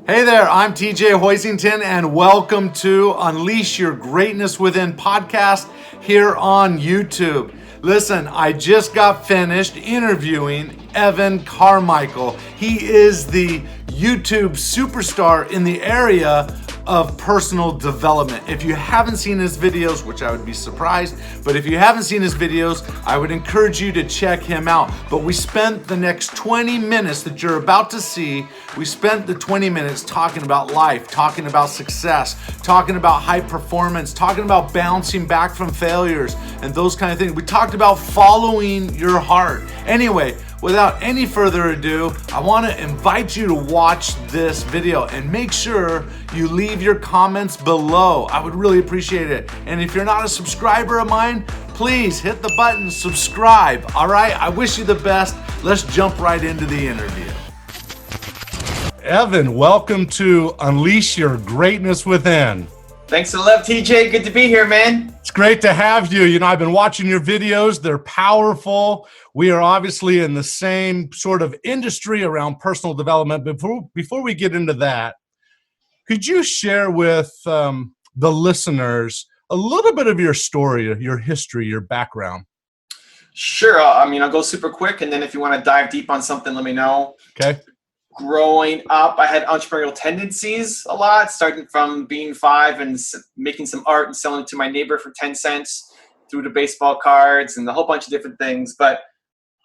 Hey there, I'm TJ Hoisington, and welcome to Unleash Your Greatness Within podcast here on YouTube. Listen, I just got finished interviewing Evan Carmichael. He is the YouTube superstar in the area of personal development. If you haven't seen his videos, which I would be surprised, but if you haven't seen his videos, I would encourage you to check him out. But we spent the next 20 minutes that you're about to see, we spent the 20 minutes talking about life, talking about success, talking about high performance, talking about bouncing back from failures and those kind of things. We talked about following your heart. Anyway, without any further ado, I want to invite you to watch this video and make sure you leave your comments below. I would really appreciate it. And if you're not a subscriber of mine, please hit the button, subscribe. All right, I wish you the best. Let's jump right into the interview. Evan, welcome to Unleash Your Greatness Within. Thanks a lot, TJ. Good to be here, man. It's great to have you. You know, I've been watching your videos. They're powerful. We are obviously in the same sort of industry around personal development. Before we get into that, could you share with the listeners a little bit of your story, your history, your background? Sure. I'll go super quick, and then if you want to dive deep on something, let me know. Okay. Growing up, I had entrepreneurial tendencies a lot, starting from being 5 and making some art and selling it to my neighbor for 10 cents through to baseball cards and a whole bunch of different things. But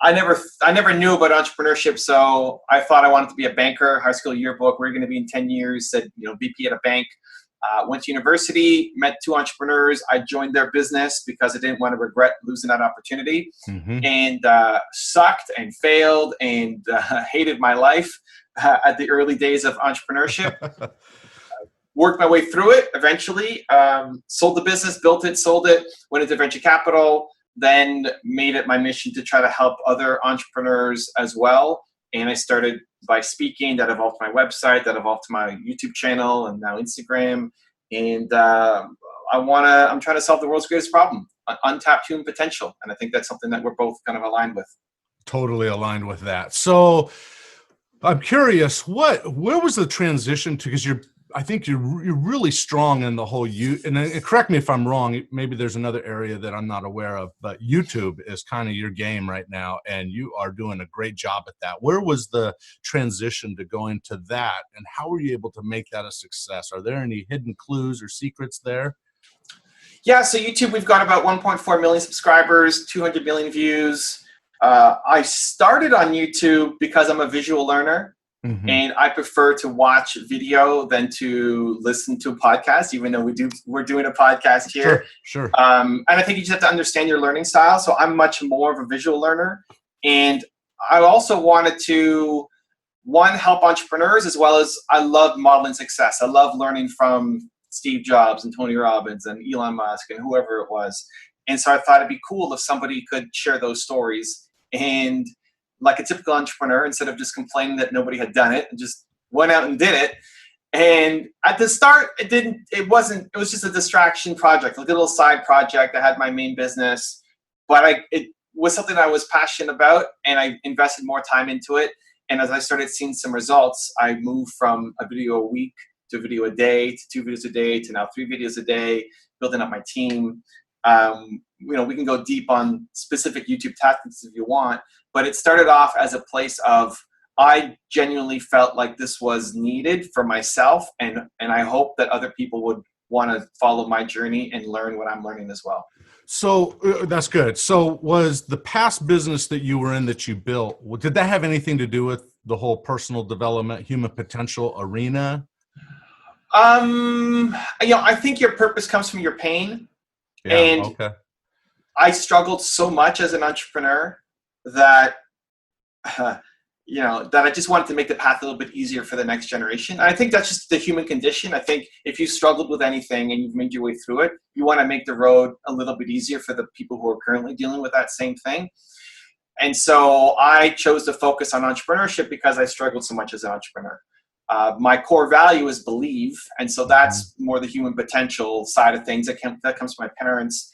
I never knew about entrepreneurship, so I thought I wanted to be a banker. High school yearbook, where are you going to be in 10 years? Said, VP at a bank. Went to university, met 2 entrepreneurs. I joined their business because I didn't want to regret losing that opportunity, and sucked and failed and hated my life at the early days of entrepreneurship. Worked my way through it. Eventually, sold the business, built it, sold it, went into venture capital, then made it my mission to try to help other entrepreneurs as well. And I started by speaking. That evolved to my website, that evolved to my YouTube channel, and now Instagram. And I'm trying to solve the world's greatest problem, untapped human potential. And I think that's something that we're both kind of aligned with. Totally aligned with that. So I'm curious, where was the transition to, because I think you're really strong in the whole and correct me if I'm wrong, maybe there's another area that I'm not aware of, but YouTube is kind of your game right now, and you are doing a great job at that. Where was the transition to going to that, and how were you able to make that a success? Are there any hidden clues or secrets there? Yeah, so YouTube, we've got about 1.4 million subscribers, 200 million views. I started on YouTube because I'm a visual learner. And I prefer to watch video than to listen to a podcast, even though we're doing a podcast here. Sure. And I think you just have to understand your learning style. So I'm much more of a visual learner. And I also wanted to, help entrepreneurs, as well as I love modeling success. I love learning from Steve Jobs and Tony Robbins and Elon Musk and whoever it was. And so I thought it'd be cool if somebody could share those stories. And like a typical entrepreneur, instead of just complaining that nobody had done it, and just went out and did it. And at the start, it was just a distraction project, like a little side project. I had my main business, but it was something I was passionate about, and I invested more time into it. And as I started seeing some results, I moved from a video a week to a video a day, to 2 videos a day, to now 3 videos a day, building up my team. We can go deep on specific YouTube tactics if you want, but it started off as a place of, I genuinely felt like this was needed for myself, and I hope that other people would want to follow my journey and learn what I'm learning as well. So that's good. So was the past business that you were in, that you built, did that have anything to do with the whole personal development, human potential arena? I think your purpose comes from your pain. Yeah, and okay. I struggled so much as an entrepreneur that, that I just wanted to make the path a little bit easier for the next generation. And I think that's just the human condition. I think if you struggled with anything and you've made your way through it, you want to make the road a little bit easier for the people who are currently dealing with that same thing. And so I chose to focus on entrepreneurship because I struggled so much as an entrepreneur. My core value is believe, and so that's more the human potential side of things. That comes from my parents.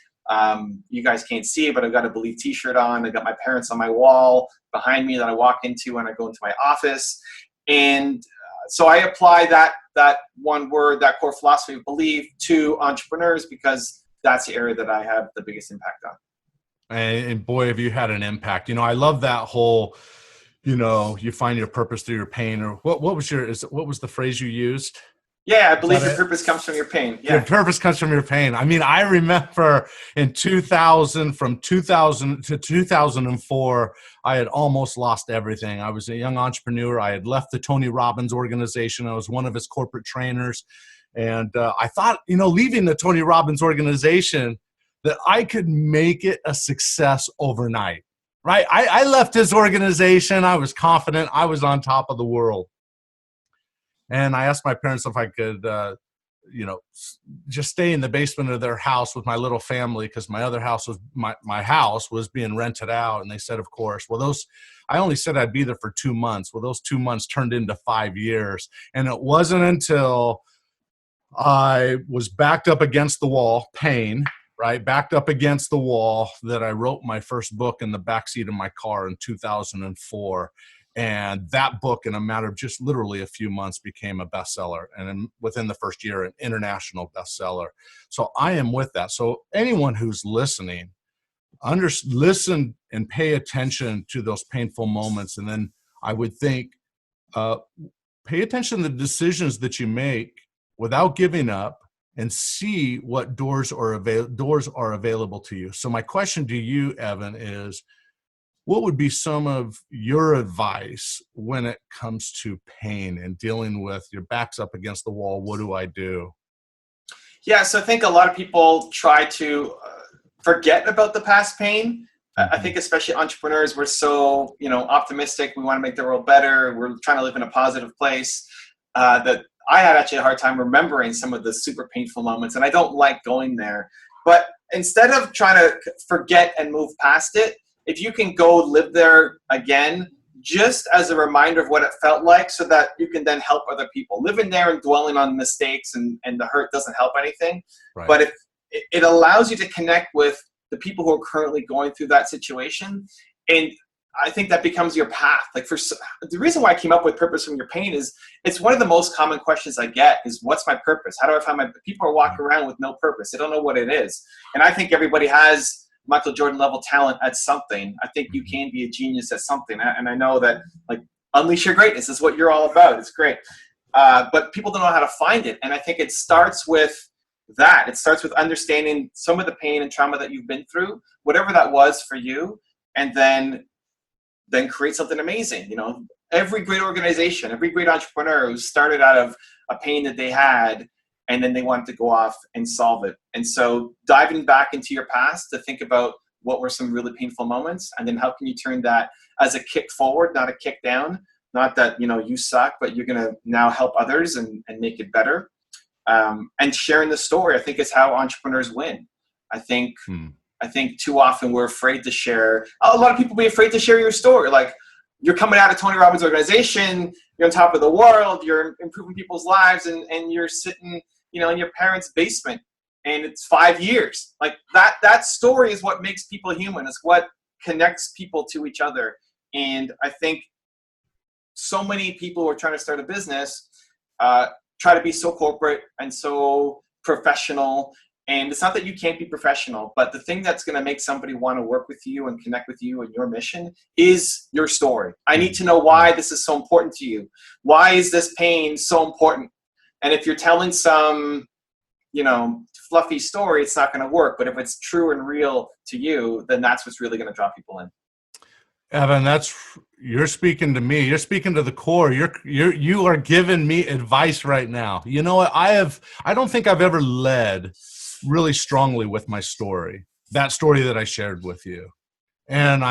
You guys can't see it, but I've got a Believe t-shirt on. I got my parents on my wall behind me that I walk into when I go into my office. And so I apply that one word, that core philosophy of belief to entrepreneurs, because that's the area that I have the biggest impact on. And boy, have you had an impact. I love that whole, you find your purpose through your pain, or what was the phrase you used? Yeah, I believe your purpose comes from your pain. Yeah. Your purpose comes from your pain. I mean, I remember in 2000, from 2000 to 2004, I had almost lost everything. I was a young entrepreneur. I had left the Tony Robbins organization. I was one of his corporate trainers. And I thought, leaving the Tony Robbins organization, that I could make it a success overnight, right? I left his organization. I was confident. I was on top of the world. And I asked my parents if I could, just stay in the basement of their house with my little family, because my other house was my house was being rented out. And they said, of course. Well, I only said I'd be there for 2 months. Well, those 2 months turned into 5 years. And it wasn't until I was backed up against the wall, pain, right? Backed up against the wall, that I wrote my first book in the backseat of my car in 2004. And that book, in a matter of just literally a few months, became a bestseller. And within the first year, an international bestseller. So I am with that. So anyone who's listening, listen and pay attention to those painful moments. And then I would think, pay attention to the decisions that you make without giving up, and see what doors are available to you. So my question to you, Evan, is, what would be some of your advice when it comes to pain and dealing with your back's up against the wall? What do I do? Yeah, so I think a lot of people try to forget about the past pain. I think especially entrepreneurs, we're so optimistic. We want to make the world better. We're trying to live in a positive place. That I had actually a hard time remembering some of the super painful moments, and I don't like going there. But instead of trying to forget and move past it, if you can go live there again, just as a reminder of what it felt like, so that you can then help other people. Living there and dwelling on mistakes and the hurt doesn't help anything. Right. But if it allows you to connect with the people who are currently going through that situation, and I think that becomes your path. Like, the reason why I came up with purpose from your pain is it's one of the most common questions I get is, what's my purpose? How do I find my, people are walking around with no purpose. They don't know what it is. And I think everybody has Michael Jordan level talent at something. I think you can be a genius at something. And I know that, like, unleash your greatness is what you're all about. It's great. But people don't know how to find it. And I think it starts with that. It starts with understanding some of the pain and trauma that you've been through, whatever that was for you, and then create something amazing. Every great organization, every great entrepreneur who started out of a pain that they had, and then they wanted to go off and solve it. And so diving back into your past to think about what were some really painful moments, and then how can you turn that as a kick forward, not a kick down. Not that, you suck, but you're going to now help others and make it better. And sharing the story, I think, is how entrepreneurs win. I think too often we're afraid to share. A lot of people be afraid to share your story. Like, you're coming out of Tony Robbins' organization, you're on top of the world, you're improving people's lives, and you're sitting, in your parents' basement, and it's 5 years. Like, that story is what makes people human. It's what connects people to each other. And I think so many people who are trying to start a business try to be so corporate and so professional. And it's not that you can't be professional, but the thing that's going to make somebody want to work with you and connect with you and your mission is your story. I need to know why this is so important to you. Why is this pain so important? And if you're telling some, fluffy story, it's not going to work. But if it's true and real to you, then that's what's really going to draw people in. Evan, you're speaking to me. You're speaking to the core. You are giving me advice right now. You know what? I don't think I've ever led really strongly with my story, that story that I shared with you. And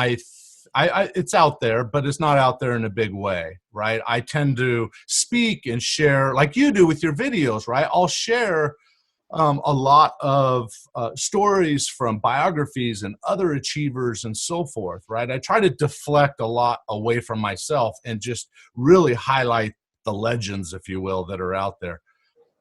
it's out there, but it's not out there in a big way, right? I tend to speak and share like you do with your videos, right? I'll share a lot of stories from biographies and other achievers and so forth, right? I try to deflect a lot away from myself and just really highlight the legends, if you will, that are out there.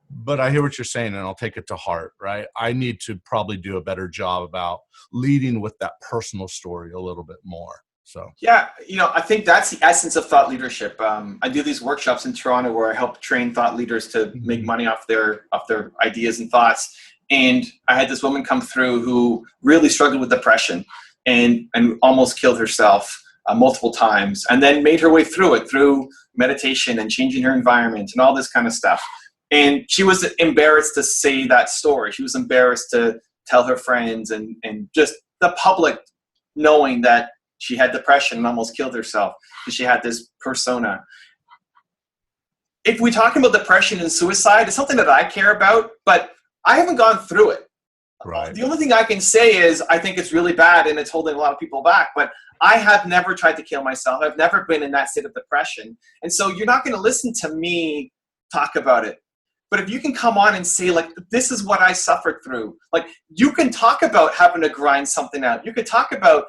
But I hear what you're saying, and I'll take it to heart, right? I need to probably do a better job about leading with that personal story a little bit more. So yeah, I think that's the essence of thought leadership. I do these workshops in Toronto where I help train thought leaders to make money off their ideas and thoughts. And I had this woman come through who really struggled with depression and almost killed herself multiple times, and then made her way through it through meditation and changing her environment and all this kind of stuff. And she was embarrassed to say that story. She was embarrassed to tell her friends and just the public knowing that she had depression and almost killed herself because she had this persona. If we talk about depression and suicide, it's something that I care about, but I haven't gone through it. right. The only thing I can say is I think it's really bad and it's holding a lot of people back, but I have never tried to kill myself. I've never been in that state of depression. And so you're not going to listen to me talk about it. But if you can come on and say, like, this is what I suffered through, like, you can talk about having to grind something out. You could talk about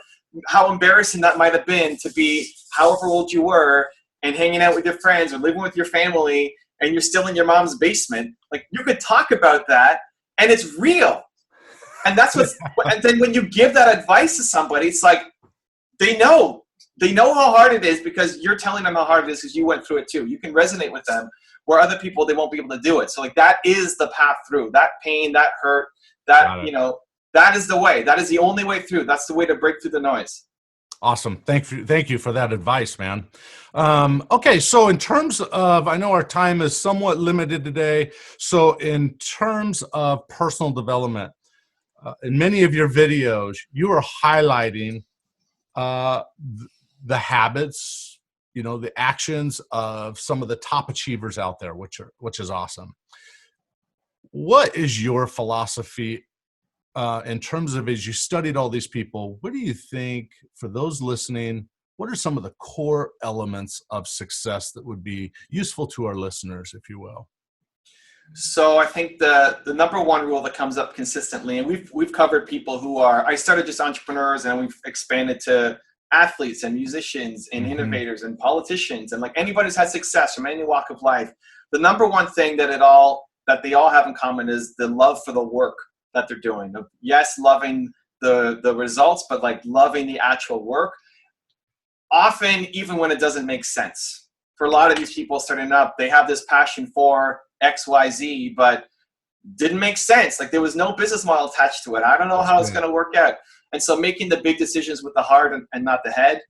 how embarrassing that might have been to be however old you were and hanging out with your friends or living with your family and you're still in your mom's basement. Like, you could talk about that and it's real. And that's and then when you give that advice to somebody, it's like, they know how hard it is because you're telling them how hard it is because you went through it too. You can resonate with them where other people, they won't be able to do it. So like, that is the path through that pain, that hurt, that, that is the way. That is the only way through. That's the way to break through the noise. Awesome. Thank you for that advice, man. Okay. So in terms of, I know our time is somewhat limited today. So in terms of personal development, in many of your videos, you are highlighting the habits, the actions of some of the top achievers out there, which is awesome. What is your philosophy in terms of, as you studied all these people, what do you think, for those listening, what are some of the core elements of success that would be useful to our listeners, if you will? So I think the number one rule that comes up consistently, and we've covered people who I started just entrepreneurs and we've expanded to athletes and musicians and innovators and politicians and like anybody who's had success from any walk of life. The number one thing that they all have in common is the love for the work that they're doing. Yes, loving the results, but like loving the actual work. Often, even when it doesn't make sense. For a lot of these people starting up, they have this passion for XYZ, but didn't make sense. Like, there was no business model attached to it. I don't know how it's going to work out. And so making the big decisions with the heart and not the head,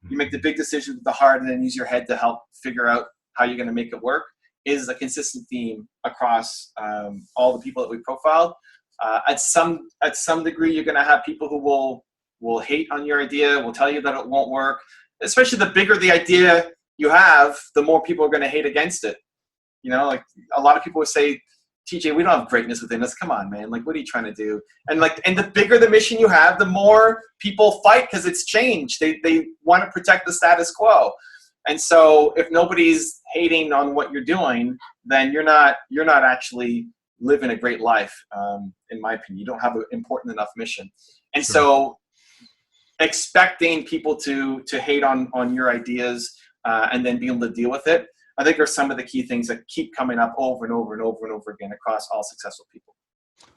you make the big decisions with the heart and then use your head to help figure out how you're going to make it work, is a consistent theme across all the people that we profiled. At some degree, you're going to have people who will hate on your idea, will tell you that it won't work. Especially the bigger the idea you have, the more people are going to hate against it. Like a lot of people would say, TJ, we don't have greatness within us. Come on, man. Like, what are you trying to do? And the bigger the mission you have, the more people fight because it's changed. They want to protect the status quo. And so if nobody's hating on what you're doing, then you're not actually living a great life. In my opinion, you don't have an important enough mission. And so expecting people to hate on your ideas and then being able to deal with it, I think are some of the key things that keep coming up over and over and over and over again across all successful people.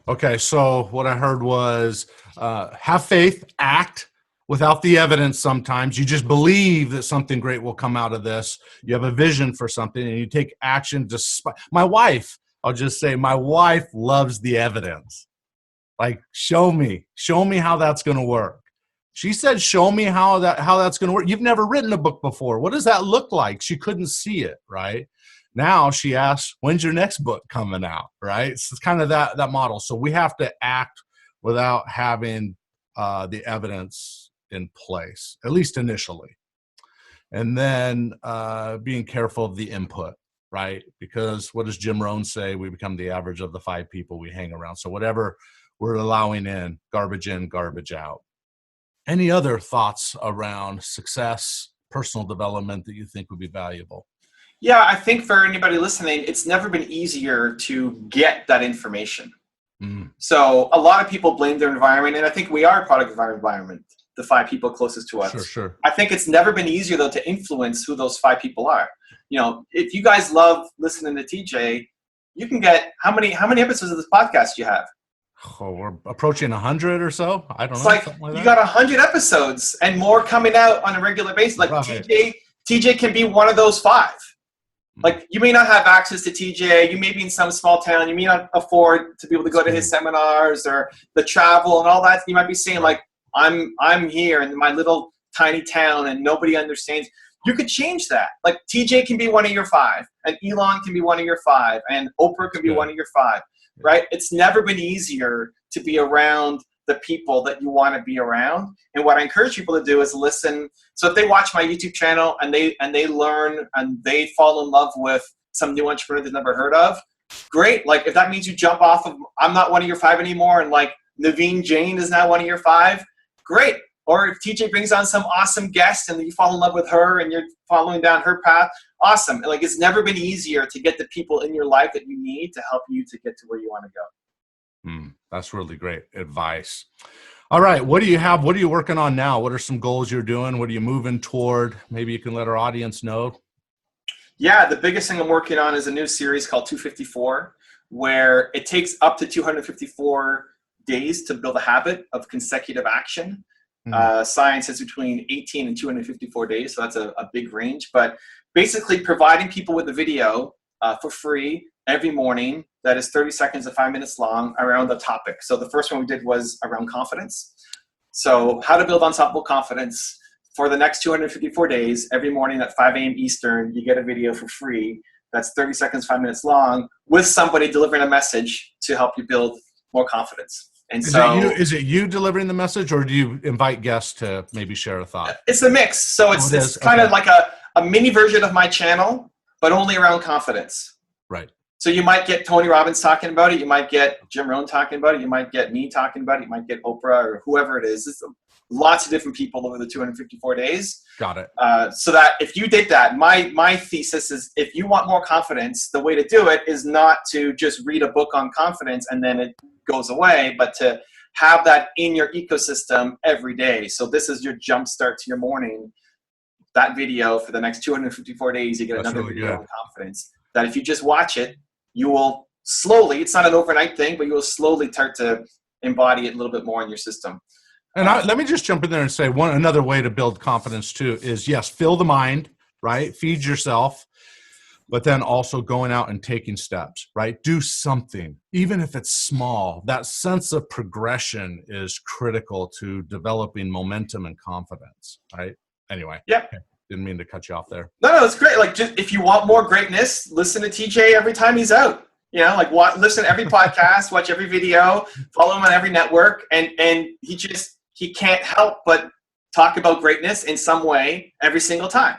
Okay, so what I heard was have faith, act without the evidence sometimes. You just believe that something great will come out of this. You have a vision for something and you take action despite. My wife loves the evidence. Like, show me how that's going to work. She said, show me how that's going to work. You've never written a book before. What does that look like? She couldn't see it, right? Now she asks, when's your next book coming out, right? So it's kind of that model. So we have to act without having the evidence in place, at least initially. And then being careful of the input, right? Because what does Jim Rohn say? We become the average of the 5 people we hang around. So whatever we're allowing in, garbage out. Any other thoughts around success, personal development that you think would be valuable? Yeah, I think for anybody listening, it's never been easier to get that information. So a lot of people blame their environment, and I think we are a product of our environment, the 5 people closest to us. Sure. I think it's never been easier, though, to influence who those 5 people are. If you guys love listening to TJ, you can get, how many episodes of this podcast do you have? Oh, we're approaching 100 or so. I don't It's know. like Something like you that. got 100 episodes and more coming out on a regular basis. Like Right. TJ can be one of those 5. Like you may not have access to TJ. You may be in some small town. You may not afford to be able to go to his seminars or the travel and all that. You might be saying like, I'm here in my little tiny town and nobody understands. You could change that. Like TJ can be one of your 5, and Elon can be one of your 5, and Oprah can be one of your 5. Right? It's never been easier to be around the people that you want to be around. And what I encourage people to do is listen. So if they watch my YouTube channel and they learn and they fall in love with some new entrepreneur they've never heard of, great. Like if that means you jump off of, I'm not one of your 5 anymore, and like Naveen Jain is now one of your 5, great. Or if TJ brings on some awesome guest and you fall in love with her and you're following down her path, awesome. Like it's never been easier to get the people in your life that you need to help you to get to where you want to go. That's really great advice. All right. What do you have? What are you working on now? What are some goals you're doing? What are you moving toward? Maybe you can let our audience know. Yeah, the biggest thing I'm working on is a new series called 254, where it takes up to 254 days to build a habit of consecutive action. Science is between 18 and 254 days, so that's a big range. But basically providing people with a video for free every morning that is 30 seconds to 5 minutes long around the topic. So the first one we did was around confidence. So how to build unstoppable confidence for the next 254 days. Every morning at 5 a.m. Eastern, you get a video for free that's 30 seconds, 5 minutes long with somebody delivering a message to help you build more confidence. And is it you delivering the message, or do you invite guests to maybe share a thought? It's a mix. So it's kind of like a mini version of my channel, but only around confidence. Right. So you might get Tony Robbins talking about it. You might get Jim Rohn talking about it. You might get me talking about it. You might get Oprah or whoever it is. It's lots of different people over the 254 days. Got it. So that if you did that, my thesis is if you want more confidence, the way to do it is not to just read a book on confidence and then it goes away, but to have that in your ecosystem every day. So this is your jump start to your morning. That video for the next 254 days, you get another video on confidence. That if you just watch it, you will slowly, it's not an overnight thing, but you will slowly start to embody it a little bit more in your system. And let me just jump in there and say another way to build confidence too is, yes, fill the mind, right? Feed yourself, but then also going out and taking steps, right? Do something, even if it's small. That sense of progression is critical to developing momentum and confidence, right? Anyway. Yeah. Didn't mean to cut you off there. No, it's great. Like, just if you want more greatness, listen to TJ every time he's out. You know, like listen to every podcast, watch every video, follow him on every network, and he can't help but talk about greatness in some way every single time.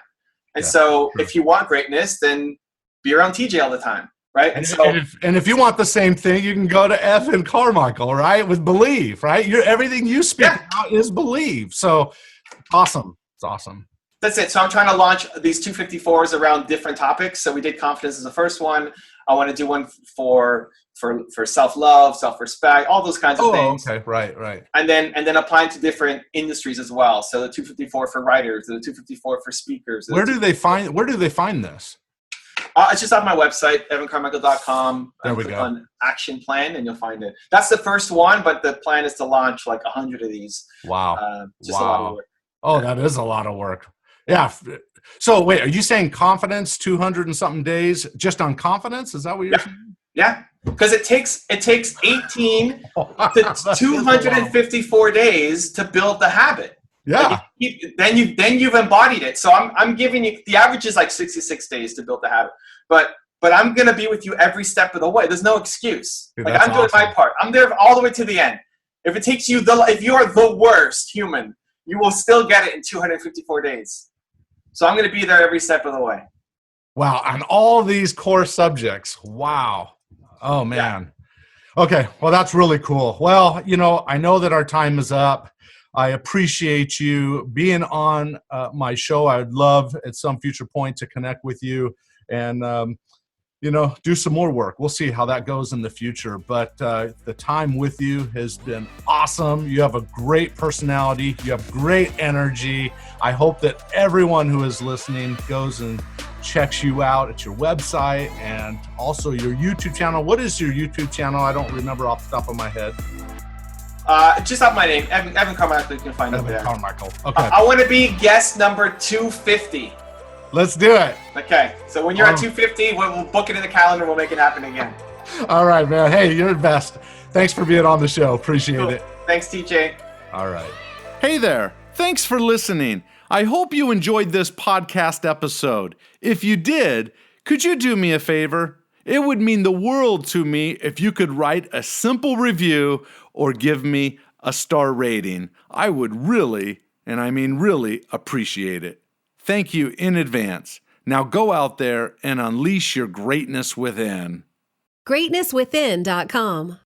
And so, if you want greatness, then be around TJ all the time, right? And if you want the same thing, you can go to Evan Carmichael, right? With Believe, right? Everything you speak about is Believe. So awesome. It's awesome. That's it. So I'm trying to launch these 254s around different topics. So we did confidence as the first one. I want to do one for self-love, self-respect, all those kinds of things. Okay. Right. And then applying to different industries as well. So the 254 for writers, the 254 for speakers. Where do they find this? It's just on my website, evancarmichael.com. There we go. On action plan, and you'll find it. That's the first one, but the plan is to launch like 100 of these. Wow. A lot of work. Oh, that is a lot of work. Yeah. So wait, are you saying confidence 200 and something days just on confidence? Is that what you're saying? Yeah. Because it takes 18 to 254 days to build the habit. Yeah. Like then you've embodied it. So I'm giving you, the average is like 66 days to build the habit. But I'm going to be with you every step of the way. There's no excuse. Dude, like I'm doing my part. I'm there all the way to the end. If it takes you if you are the worst human, you will still get it in 254 days. So I'm going to be there every step of the way. Wow. On all these core subjects. Wow. Oh, man. Yeah. Okay. Well, that's really cool. Well, I know that our time is up. I appreciate you being on my show. I would love at some future point to connect with you and, do some more work. We'll see how that goes in the future. But the time with you has been awesome. You have a great personality. You have great energy. I hope that everyone who is listening goes and checks you out at your website and also your YouTube channel. What is your YouTube channel? I don't remember off the top of my head. Just have my name, Evan Carmichael. You can find it there. Carmichael. Okay. I want to be guest number 250. Let's do it. Okay. So when you're at 250, we'll book it in the calendar. We'll make it happen again. All right, man. Hey, you're the best. Thanks for being on the show. Appreciate it. Thanks, TJ. All right. Hey there. Thanks for listening. I hope you enjoyed this podcast episode. If you did, could you do me a favor? It would mean the world to me if you could write a simple review or give me a star rating. I would really, and I mean really, appreciate it. Thank you in advance. Now go out there and unleash your greatness within. GreatnessWithin.com